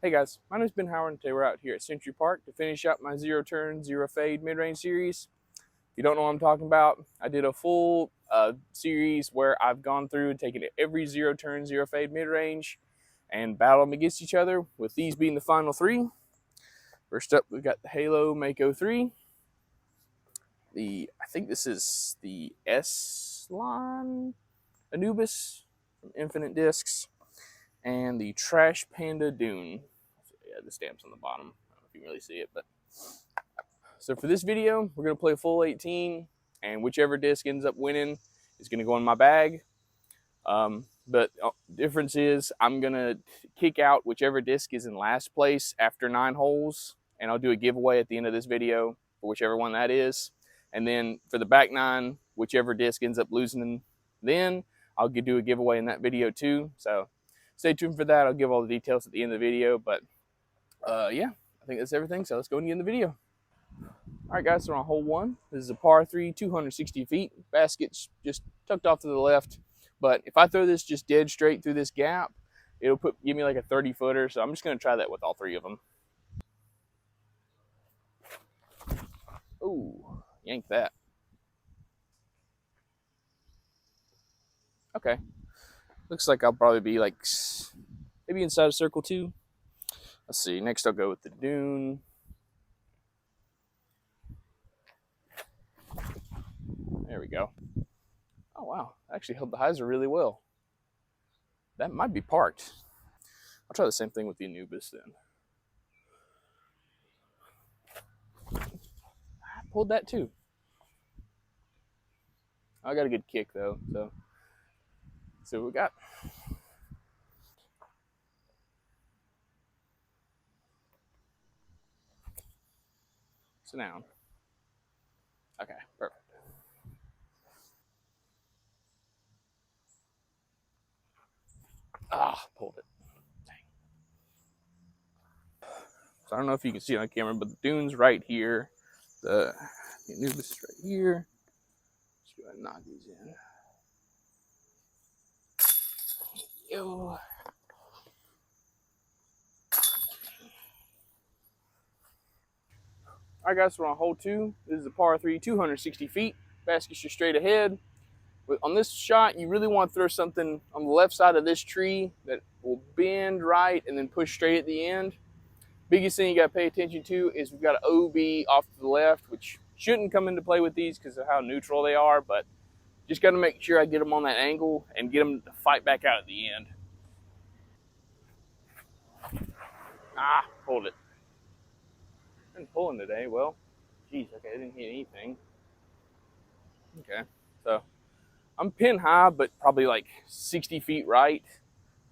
Hey guys, my name is Ben Howard and today we're out here at Century Park to finish up my zero turn, zero fade mid-range series. If you don't know what I'm talking about, I did a full series where I've gone through and taken every zero turn, zero fade mid-range and battled them against each other, with these being the final three. First up, we've got the Halo Mako3. I think this is the S-line Anubis from Infinite Discs, and the Trash Panda Dune. Yeah, the stamp's on the bottom. I don't know if you can really see it, but so for this video, we're gonna play a full 18, and whichever disc ends up winning is gonna go in my bag. But difference is I'm gonna kick out whichever disc is in last place after 9 holes, and I'll do a giveaway at the end of this video for whichever one that is. And then for the back 9, whichever disc ends up losing, then I'll do a giveaway in that video too. So stay tuned for that. I'll give all the details at the end of the video, but yeah, I think that's everything. So let's go and get in the video. All right, guys, so we're on hole 1. This is a par 3, 260 feet. Basket's just tucked off to the left. But if I throw this just dead straight through this gap, it'll give me like a 30-footer. So I'm just going to try that with all 3 of them. Ooh, yank that. Okay. Looks like I'll probably be like maybe inside of circle 2. Let's see. Next, I'll go with the Dune. There we go. Oh, wow. I actually held the hyzer really well. That might be parked. I'll try the same thing with the Anubis then. I pulled that too. I got a good kick though, so let's see what we got. Sit down. Okay, perfect. Pulled it. Dang. So I don't know if you can see it on camera, but the Dune's right here. The Anubis is right here. Let's go ahead and knock these in. Yo. All right, guys, so we're on hole 2. This is a par 3, 260 feet. Basket's just straight ahead. But on this shot, you really want to throw something on the left side of this tree that will bend right and then push straight at the end. Biggest thing you got to pay attention to is we've got an OB off to the left, which shouldn't come into play with these because of how neutral they are, but just got to make sure I get them on that angle and get them to fight back out at the end. Pulled it. Been pulling today. Well, geez, okay, I didn't hit anything. Okay, so I'm pin high, but probably like 60 feet right.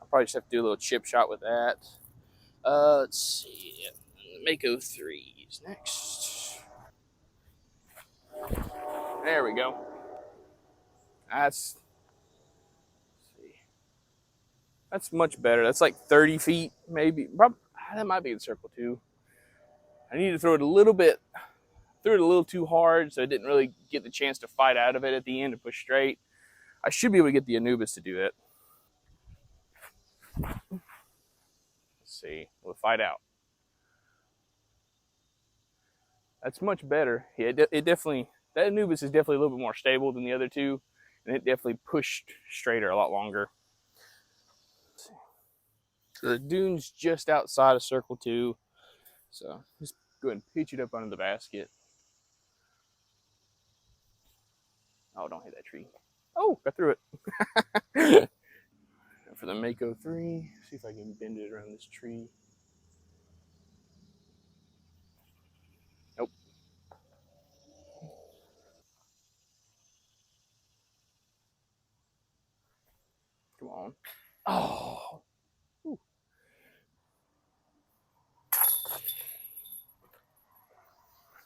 I'll probably just have to do a little chip shot with that. Let's see. Mako3 is next. There we go. That's much better. That's like 30 feet, maybe. That might be in circle 2. I need to throw it a little bit. Threw it a little too hard, so I didn't really get the chance to fight out of it at the end and push straight. I should be able to get the Anubis to do it. Let's see. We'll fight out. That's much better. Yeah, it definitely, that Anubis is definitely a little bit more stable than the other 2, and it definitely pushed straighter a lot longer. So the Dune's just outside of circle 2, so just go ahead and pitch it up under the basket. Oh, don't hit that tree. Oh, got through it. For the Mako3, see if I can bend it around this tree. Nope. Come on. Oh. Ooh.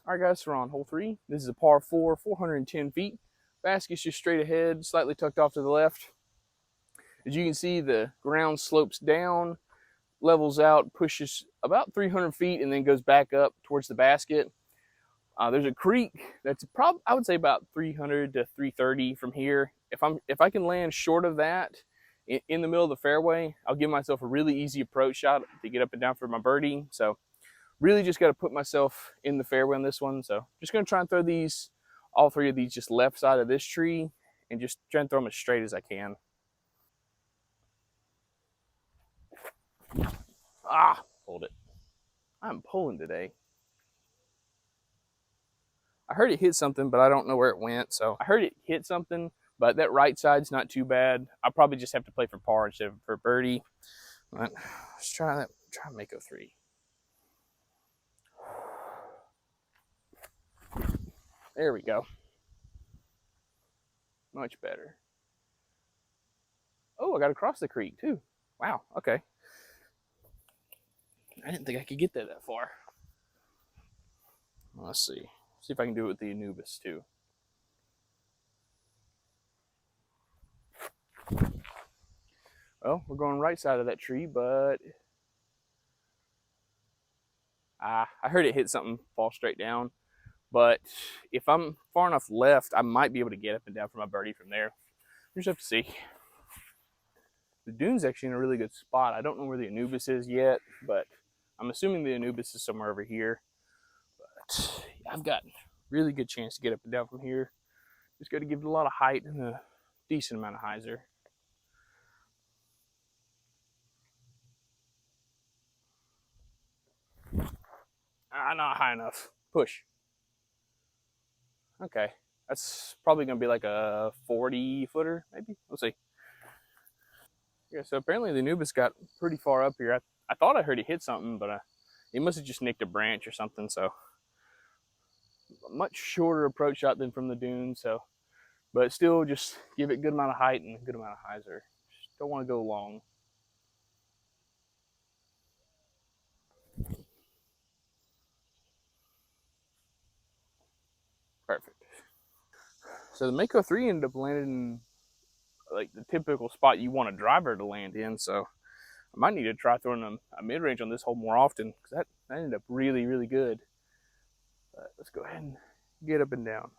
All right, guys, so we're on hole 3. This is a par 4, 410 feet. Basket's just straight ahead, slightly tucked off to the left. As you can see, the ground slopes down, levels out, pushes about 300 feet, and then goes back up towards the basket. There's a creek that's I would say about 300 to 330 from here. If I can land short of that in the middle of the fairway, I'll give myself a really easy approach shot to get up and down for my birdie. So really just got to put myself in the fairway on this one. So just going to try and throw these, all three of these, just left side of this tree, and just try and throw them as straight as I can. Ah, pulled it. I'm pulling today. I heard it hit something, but I don't know where it went. So I heard it hit something, but that right side's not too bad. I'll probably just have to play for par instead of for birdie. But let's try that. Try Mako3. There we go. Much better. Oh, I got across the creek too. Wow. Okay. I didn't think I could get that far. Let's see. See if I can do it with the Anubis too. Well, we're going right side of that tree, but I heard it hit something, fall straight down. But if I'm far enough left, I might be able to get up and down for my birdie from there. We just have to see. The Dune's actually in a really good spot. I don't know where the Anubis is yet, but I'm assuming the Anubis is somewhere over here. But I've got a really good chance to get up and down from here. Just got to give it a lot of height and a decent amount of hyzer. Not high enough. Push. Okay. That's probably going to be like a 40 footer, maybe. We'll see. Yeah, so apparently the Anubis got pretty far up here. I thought I heard he hit something, but he must have just nicked a branch or something. So a much shorter approach shot than from the Dune. So, but still, just give it a good amount of height and a good amount of hyzer. Just don't want to go long. Perfect. So the Mako3 ended up landing in like the typical spot you want a driver to land in. So I might need to try throwing a mid range on this hole more often because that ended up really, really good. But let's go ahead and get up and down.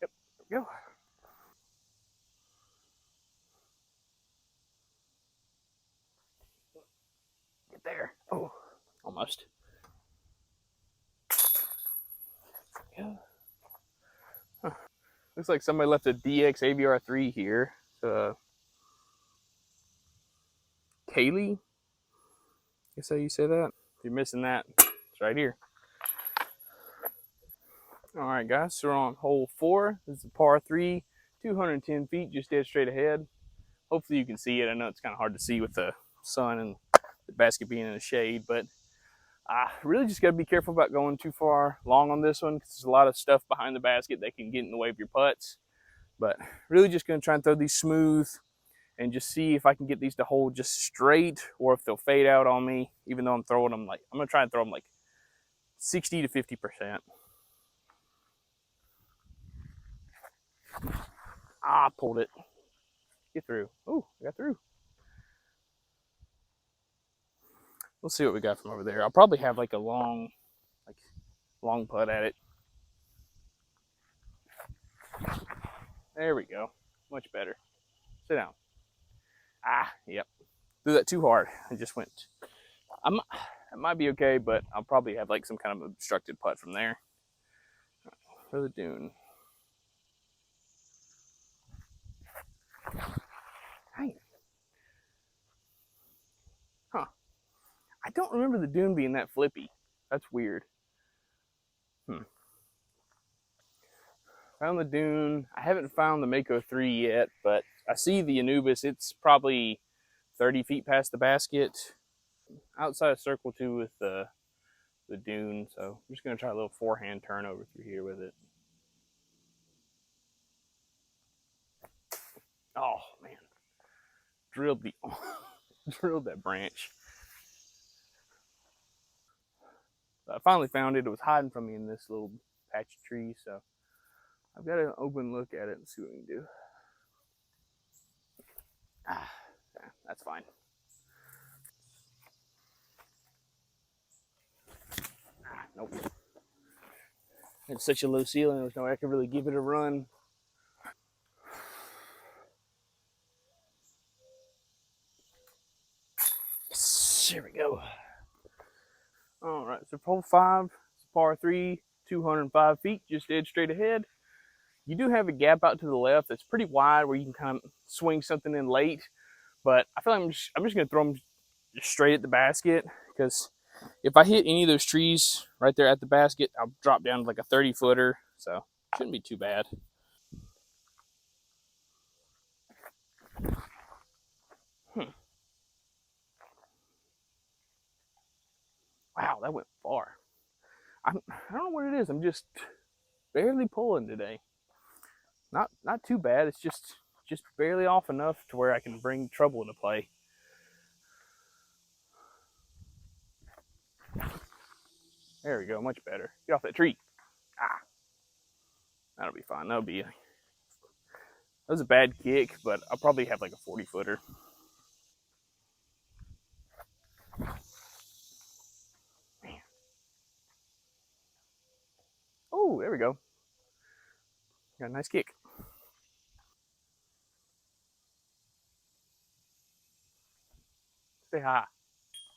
Yep, there we go. Get there. Oh, almost. Yeah. Huh. Looks like somebody left a DX AVR3 here. Kaylee? Guess how you say that? If you're missing that, it's right here. All right, guys. So we're on hole 4. This is a par 3, 210 feet, just dead straight ahead. Hopefully you can see it. I know it's kind of hard to see with the sun and the basket being in the shade, but I really just got to be careful about going too far long on this one because there's a lot of stuff behind the basket that can get in the way of your putts. But really just going to try and throw these smooth and just see if I can get these to hold just straight or if they'll fade out on me, even though I'm throwing them like, I'm going to try and throw them like 60 to 50%. Ah, pulled it. Get through. Oh, I got through. We'll see what we got from over there. I'll probably have like a long putt at it. There we go. Much better. Sit down. Yep. Threw that too hard. It just went. It might be okay, but I'll probably have like some kind of obstructed putt from there. For the Dune. Hey. Huh. I don't remember the Dune being that flippy. That's weird. Found the Dune. I haven't found the Mako3 yet, but I see the Anubis. It's probably 30 feet past the basket. Outside of circle 2 with the Dune. So I'm just going to try a little forehand turn over through here with it. Oh, man. Drilled that branch. I finally found it. It was hiding from me in this little patch of trees. So I've got an open look at it and see what we can do. Yeah, that's fine. Nope. It's such a low ceiling, there's no way I could really give it a run. There we go. All right, so hole 5, it's par 3, 205 feet, just dead straight ahead. You do have a gap out to the left that's pretty wide where you can kind of swing something in late, but I feel like I'm just going to throw them straight at the basket because if I hit any of those trees right there at the basket, I'll drop down to like a 30 footer, so shouldn't be too bad. Hmm. Wow, that went far. I don't know what it is. I'm just barely pulling today. Not too bad. It's just barely off enough to where I can bring trouble into play. There we go. Much better. Get off that tree. Ah, that'll be fine. That was a bad kick, but I'll probably have like a 40 footer. Man. Oh, there we go. Got a nice kick. Say hi.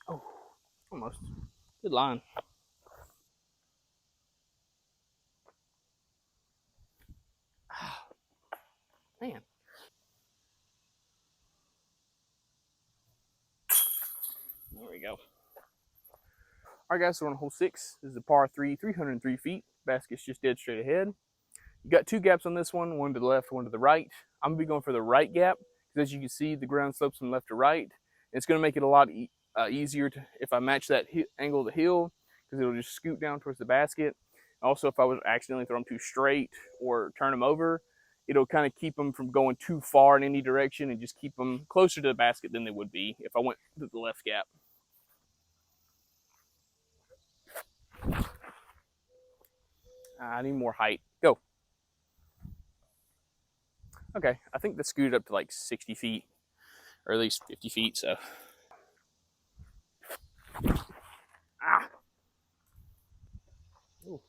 Oh, almost. Good line. Man. There we go. All right, guys, so we're on hole 6. This is a par 3, 303 feet. Basket's just dead straight ahead. You got 2 gaps on this one to the left, one to the right. I'm going to be going for the right gap because as you can see, the ground slopes from left to right. It's going to make it a lot easier if I match that angle of the hill because it'll just scoot down towards the basket. Also, if I was accidentally throw them too straight or turn them over, it'll kind of keep them from going too far in any direction and just keep them closer to the basket than they would be if I went to the left gap. I need more height. Go. Okay, I think the scooted up to like 60 feet or at least 50 feet. So, ah, ooh.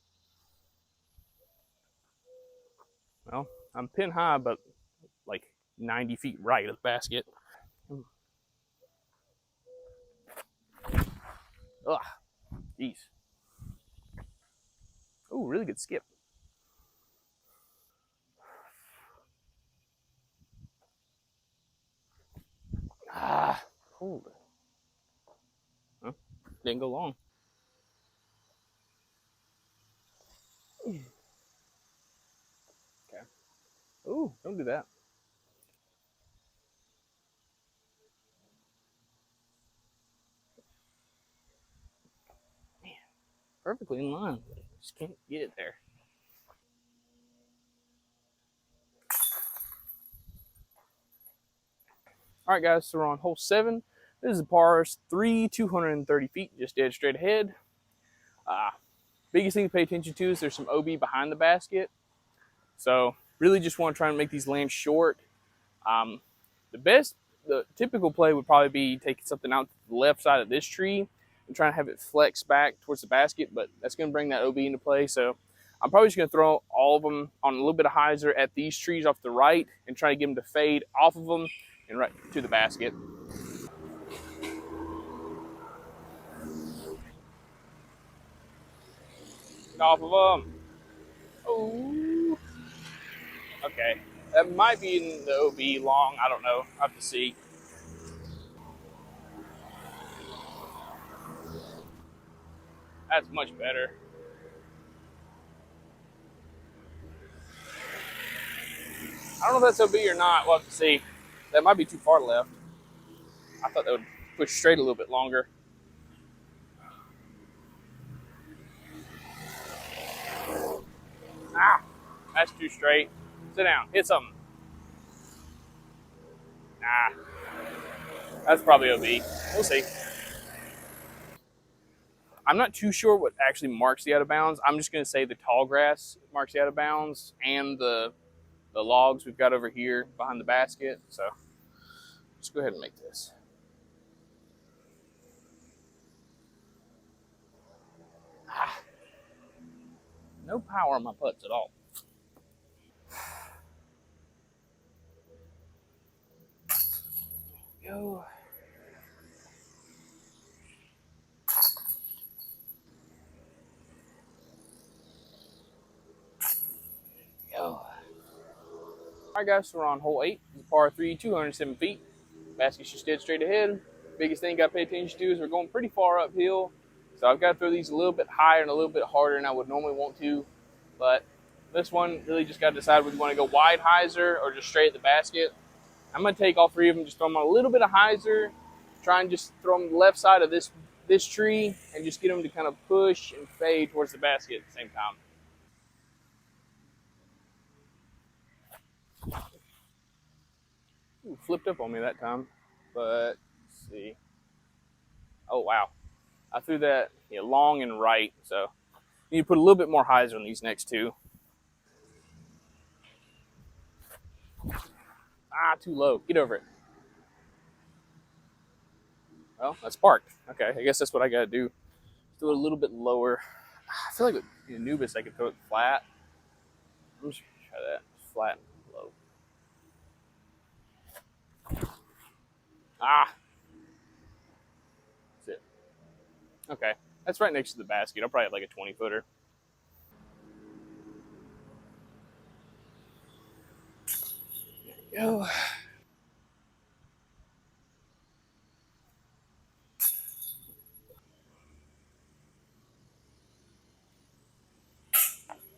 Well, I'm pin high, but like 90 feet right of the basket. Ugh, jeez. Oh, really good skip. Ah, hold it. Huh? Didn't go long. Okay. Ooh, don't do that. Man, perfectly in line. Just can't get it there. All right, guys, so we're on hole 7. This is a par 3, 230 feet, just dead straight ahead. Uh, biggest thing to pay attention to is there's some OB behind the basket. So really just want to try and make these lands short. Um, the typical play would probably be taking something out to the left side of this tree and trying to have it flex back towards the basket, but that's going to bring that OB into play. So I'm probably just going to throw all of them on a little bit of hyzer at these trees off the right and try to get them to fade off of them and right to the basket. Get off of them. Oh, okay. That might be in the OB long. I don't know. I have to see. That's much better. I don't know if that's OB or not. We'll have to see. That might be too far left. I thought that would push straight a little bit longer. Ah, that's too straight. Sit down. Hit something. Nah, that's probably OB. We'll see. I'm not too sure what actually marks the out of bounds. I'm just going to say the tall grass marks the out of bounds and the logs we've got over here behind the basket. So let's go ahead and make this. No power on my putts at all. Go. Go. All right, guys, so we're on hole 8. It's a par 3, 207 feet. Basket's just dead straight ahead. Biggest thing you got to pay attention to is we're going pretty far uphill. So I've got to throw these a little bit higher and a little bit harder than I would normally want to. But this one, really just got to decide whether you want to go wide hyzer or just straight at the basket. I'm going to take all 3 of them, just throw them on a little bit of hyzer, try and just throw them to the left side of this tree, and just get them to kind of push and fade towards the basket at the same time. Ooh, flipped up on me that time. But let's see. Oh, wow. I threw that long and right, so you need to put a little bit more hyzer on these next 2. Ah, too low. Get over it. Well, that's parked. Okay, I guess that's what I got to do. Do it a little bit lower. I feel like with Anubis, I could throw it flat. I'm just going to try that. Flat and low. Ah, that's it. Okay, that's right next to the basket. I'll probably have like a 20-footer. There we go.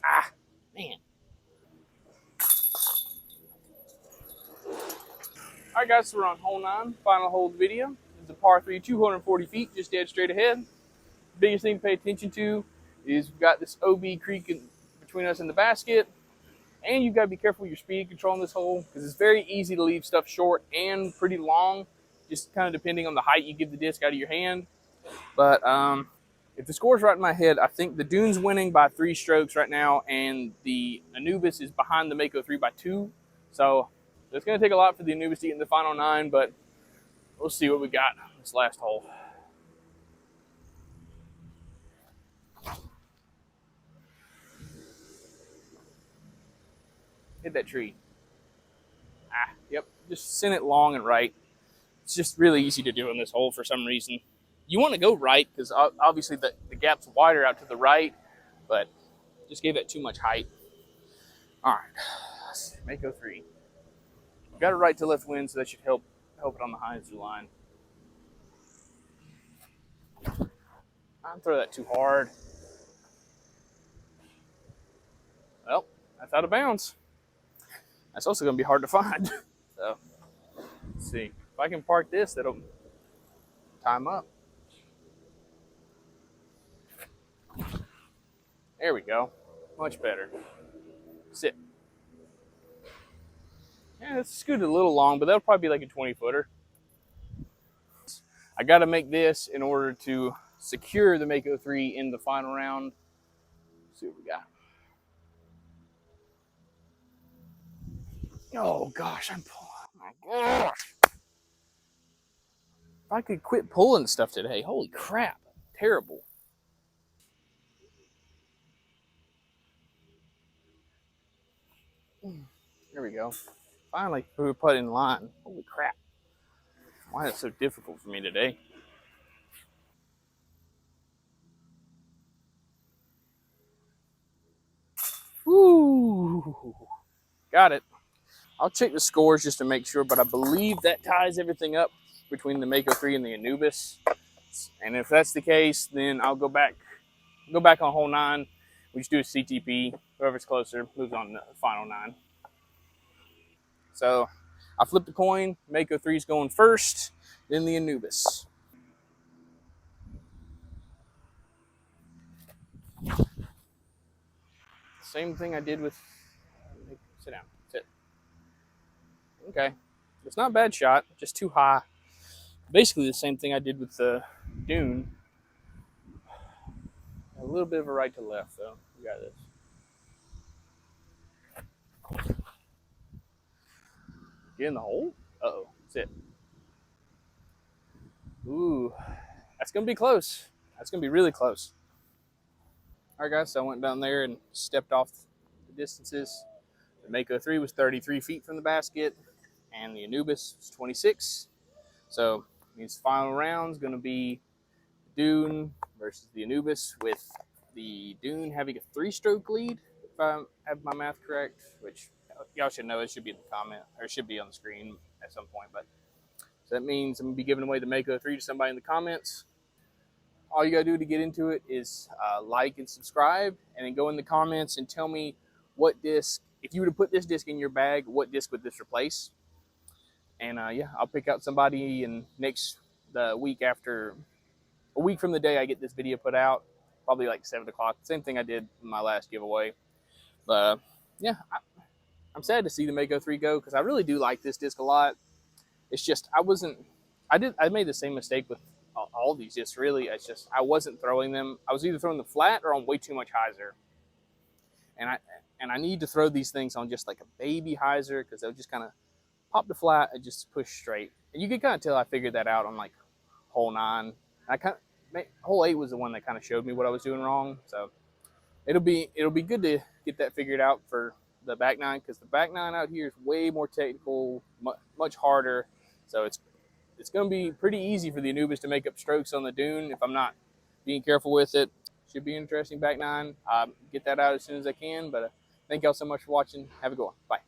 Ah, man. All right, guys, so we're on hole 9, final hole of the video. It's a par 3, 240 feet, just dead straight ahead. Biggest thing to pay attention to is we've got this OB creek between us and the basket, and you've got to be careful with your speed control on this hole because it's very easy to leave stuff short and pretty long, just kind of depending on the height you give the disc out of your hand. But if the score's right in my head, I think the Dune's winning by 3 strokes right now, and the Anubis is behind the Mako3 by 2. So it's going to take a lot for the Anubis to get in the final 9, but we'll see what we got this last hole. Hit that tree. Ah, yep. Just send it long and right. It's just really easy to do in this hole for some reason. You want to go right because obviously the gap's wider out to the right, but just gave that too much height. All right, Mako 3. Got a right to left wind, so that should help it on the hyzer line. I'm throw that too hard. Well, that's out of bounds. That's also going to be hard to find. So, let's see. If I can park this, that'll time up. There we go. Much better. Sit. Yeah, it's scooted a little long, but that'll probably be like a 20-footer. I got to make this in order to secure the Mako 3 in the final round. Let's see what we got. Oh, gosh, I'm pulling. Oh, my gosh. If I could quit pulling stuff today, holy crap. Terrible. There we go. Finally, we put in line. Holy crap. Why is it so difficult for me today? Woo! Got it. I'll check the scores just to make sure, but I believe that ties everything up between the Mako 3 and the Anubis. And if that's the case, then I'll go back on hole 9. We just do a CTP. Whoever's closer moves on to the final 9. So I flipped the coin. Mako 3's going first, then the Anubis. Same thing I did with. Sit down. Sit. Okay. It's not a bad shot, just too high. Basically the same thing I did with the Dune. A little bit of a right to left, though. We got this. Get in the hole? Uh-oh. Sit. Ooh. That's going to be close. That's going to be really close. All right, guys, so I went down there and stepped off the distances. The Mako 3 was 33 feet from the basket, and the Anubis was 26. So these final rounds going to be Dune versus the Anubis, with the Dune having a 3-stroke lead, if I have my math correct, which y'all should know. It should be in the comment, or it should be on the screen at some point. But so that means I'm going to be giving away the Mako 3 to somebody in the comments. All you got to do to get into it is like and subscribe, and then go in the comments and tell me what disc, if you were to put this disc in your bag, what disc would this replace? And yeah, I'll pick out somebody, and the week after, a week from the day I get this video put out, probably like 7 o'clock. Same thing I did in my last giveaway. But yeah, I'm sad to see the Mako 3 go, because I really do like this disc a lot. It's just I made the same mistake with all these discs, really. It's just I wasn't throwing them. I was either throwing them flat or on way too much hyzer. And I need to throw these things on just like a baby hyzer, because they'll just kind of pop the flat and just push straight. And you can kind of tell I figured that out on like hole 9. Hole 8 was the one that kind of showed me what I was doing wrong. So it'll be good to get that figured out for the back 9, because the back 9 out here is way more technical, much harder. So it's going to be pretty easy for the Anubis to make up strokes on the Dune if I'm not being careful with it. Should be an interesting back 9. Get that out as soon as I can. But thank y'all so much for watching. Have a good one. Bye.